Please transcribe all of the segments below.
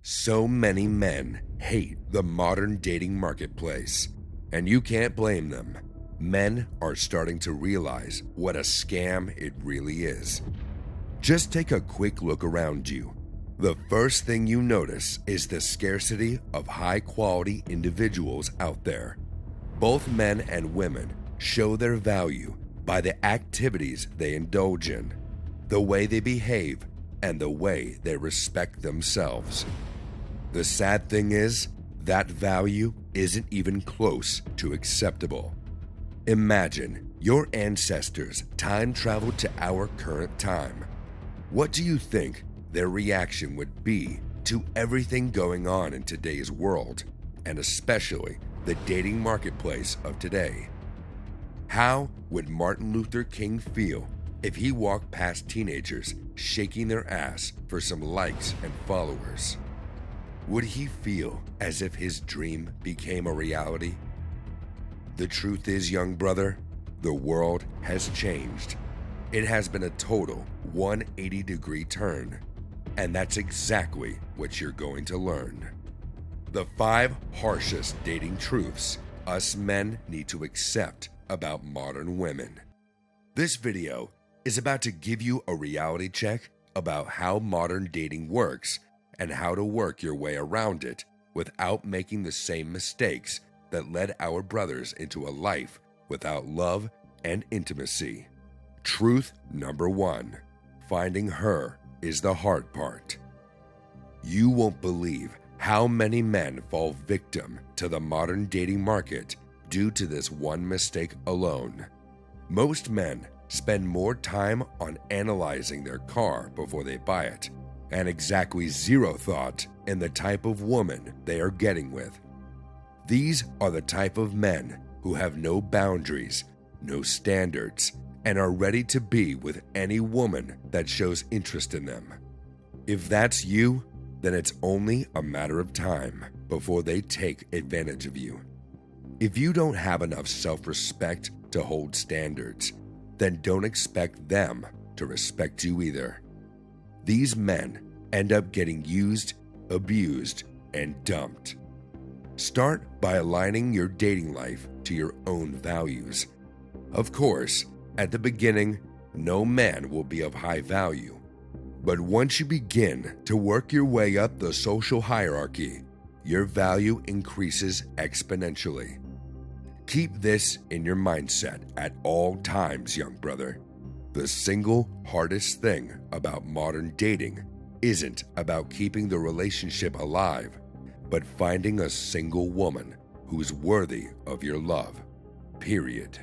So many men hate the modern dating marketplace, and you can't blame them. Men are starting to realize what a scam it really is. Just take a quick look around you. The first thing you notice is the scarcity of high-quality individuals out there. Both men and women show their value by the activities they indulge in, the way they behave, and the way they respect themselves. The sad thing is, that value isn't even close to acceptable. Imagine your ancestors time traveled to our current time. What do you think their reaction would be to everything going on in today's world, and especially the dating marketplace of today? How would Martin Luther King feel if he walked past teenagers shaking their ass for some likes and followers? Would he feel as if his dream became a reality? The truth is, young brother, the world has changed. It has been a total 180-degree turn, and that's exactly what you're going to learn. The 5 harshest dating truths us men need to accept about modern women. This video is about to give you a reality check about how modern dating works and how to work your way around it without making the same mistakes that led our brothers into a life without love and intimacy. Truth number 1: finding her is the hard part. You won't believe how many men fall victim to the modern dating market due to this one mistake alone. Most men spend more time on analyzing their car before they buy it, and exactly zero thought in the type of woman they are getting with. These are the type of men who have no boundaries, no standards, and are ready to be with any woman that shows interest in them. If that's you, then it's only a matter of time before they take advantage of you. If you don't have enough self-respect to hold standards, then don't expect them to respect you either. These men end up getting used, abused, and dumped. Start by aligning your dating life to your own values. Of course, at the beginning, no man will be of high value. But once you begin to work your way up the social hierarchy, your value increases exponentially. Keep this in your mindset at all times, young brother. The single hardest thing about modern dating isn't about keeping the relationship alive, but finding a single woman who's worthy of your love, period.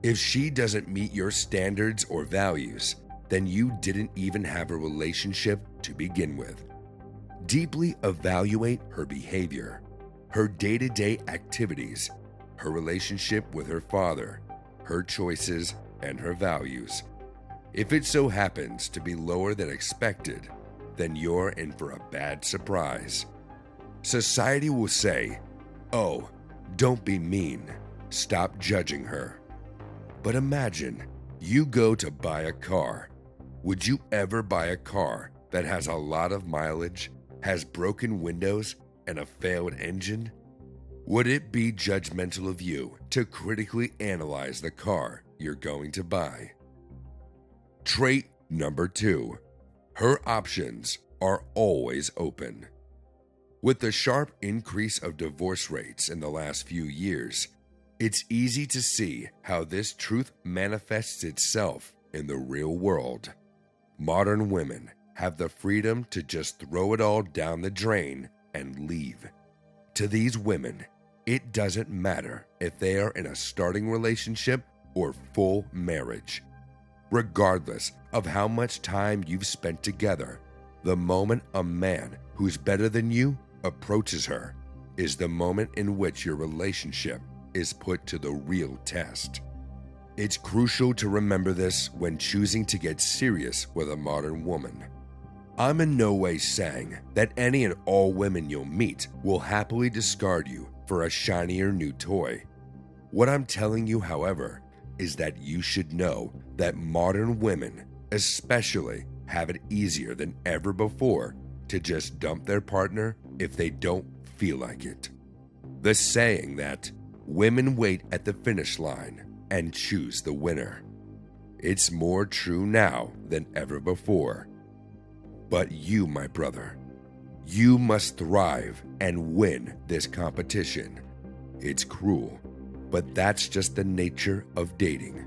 If she doesn't meet your standards or values, then you didn't even have a relationship to begin with. Deeply evaluate her behavior, her day-to-day activities, her relationship with her father, her choices, and her values. If it so happens to be lower than expected, then you're in for a bad surprise. Society will say, "Oh, don't be mean. Stop judging her." But imagine you go to buy a car. Would you ever buy a car that has a lot of mileage, has broken windows, and a failed engine? Would it be judgmental of you to critically analyze the car you're going to buy? Trait number 2: her options are always open. With the sharp increase of divorce rates in the last few years, it's easy to see how this truth manifests itself in the real world. Modern women have the freedom to just throw it all down the drain and leave. To these women, it doesn't matter if they are in a starting relationship or full marriage. Regardless of how much time you've spent together, the moment a man who's better than you approaches her is the moment in which your relationship is put to the real test. It's crucial to remember this when choosing to get serious with a modern woman. I'm in no way saying that any and all women you'll meet will happily discard you for a shinier new toy. What I'm telling you, however, is that you should know that modern women, especially, have it easier than ever before to just dump their partner if they don't feel like it. The saying that women wait at the finish line and choose the winner. It's more true now than ever before. But you, my brother, you must thrive and win this competition. It's cruel, but that's just the nature of dating.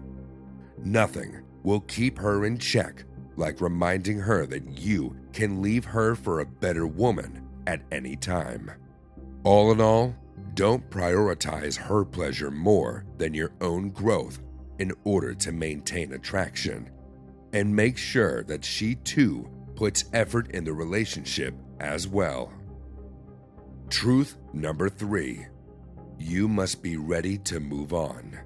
Nothing will keep her in check like reminding her that you can leave her for a better woman at any time. All in all, don't prioritize her pleasure more than your own growth in order to maintain attraction, and make sure that she too puts effort in the relationship as well. Truth number 3. You must be ready to move on.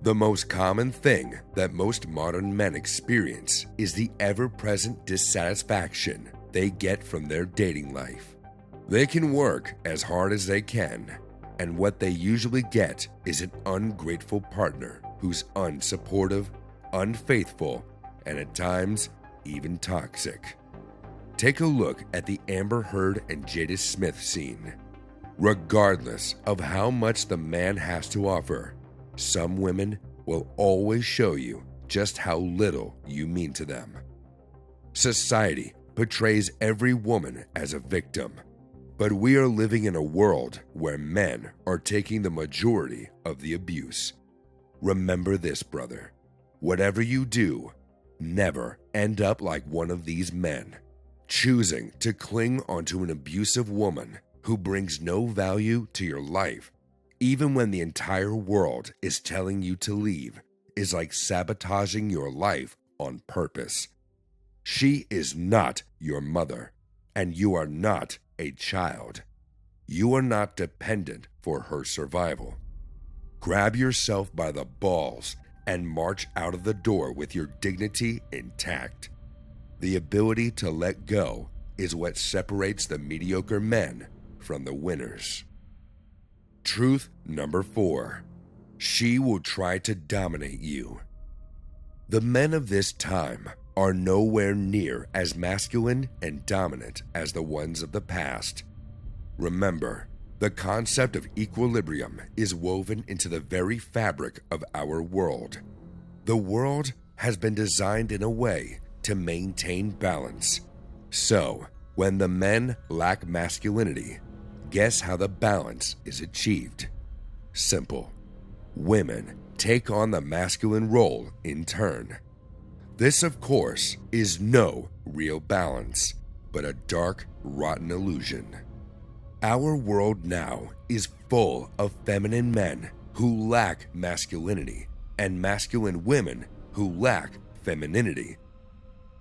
The most common thing that most modern men experience is the ever-present dissatisfaction they get from their dating life. They can work as hard as they can, and what they usually get is an ungrateful partner who's unsupportive, unfaithful, and at times even toxic. Take a look at the Amber Heard and Jada Smith scene. Regardless of how much the man has to offer, some women will always show you just how little you mean to them. Society portrays every woman as a victim, but we are living in a world where men are taking the majority of the abuse. Remember this, brother. Whatever you do, never end up like one of these men, choosing to cling onto an abusive woman who brings no value to your life, even when the entire world is telling you to leave, is like sabotaging your life on purpose. She is not your mother, and you are not a child. You are not dependent for her survival. Grab yourself by the balls and march out of the door with your dignity intact. The ability to let go is what separates the mediocre men from the winners. Truth number 4. She will try to dominate you. The men of this time are nowhere near as masculine and dominant as the ones of the past. Remember, the concept of equilibrium is woven into the very fabric of our world. The world has been designed in a way to maintain balance. So, when the men lack masculinity, guess how the balance is achieved? Simple. Women take on the masculine role in turn. This, of course, is no real balance, but a dark, rotten illusion. Our world now is full of feminine men who lack masculinity and masculine women who lack femininity.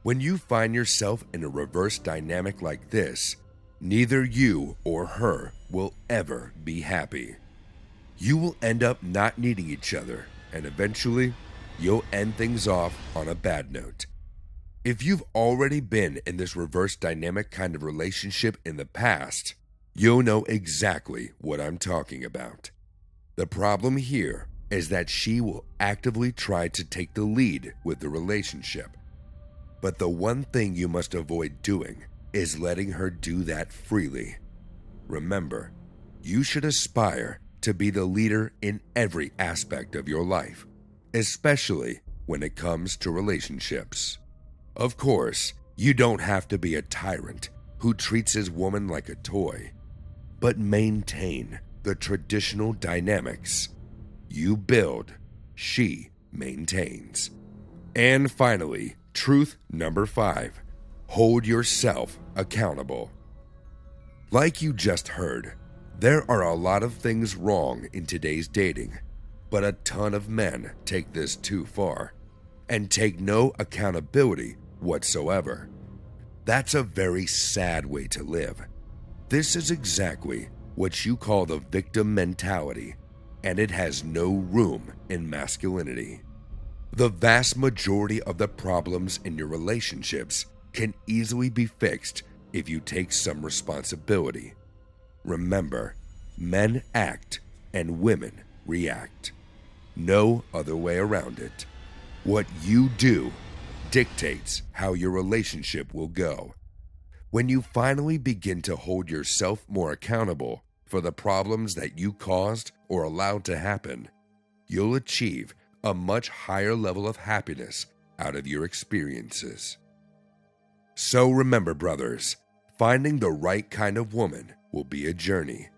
When you find yourself in a reverse dynamic like this, neither you or her will ever be happy. You will end up not needing each other, and eventually, you'll end things off on a bad note. If you've already been in this reverse dynamic kind of relationship in the past, you'll know exactly what I'm talking about. The problem here is that she will actively try to take the lead with the relationship. But the one thing you must avoid doing is letting her do that freely. Remember, you should aspire to be the leader in every aspect of your life, especially when it comes to relationships. Of course, you don't have to be a tyrant who treats his woman like a toy, but maintain the traditional dynamics. You build, she maintains. And finally, truth number 5, hold yourself accountable. Like you just heard, there are a lot of things wrong in today's dating, but a ton of men take this too far and take no accountability whatsoever. That's a very sad way to live. This is exactly what you call the victim mentality, and it has no room in masculinity. The vast majority of the problems in your relationships can easily be fixed if you take some responsibility. Remember, men act and women react. No other way around it. What you do dictates how your relationship will go. When you finally begin to hold yourself more accountable for the problems that you caused or allowed to happen, you'll achieve a much higher level of happiness out of your experiences. So remember, brothers, finding the right kind of woman will be a journey.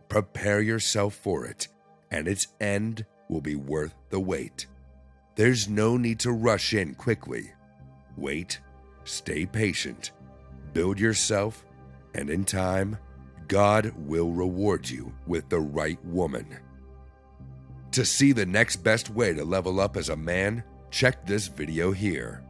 Prepare yourself for it, and its end will be worth the wait. There's no need to rush in quickly. Wait, stay patient, build yourself, and in time, God will reward you with the right woman. To see the next best way to level up as a man, check this video here.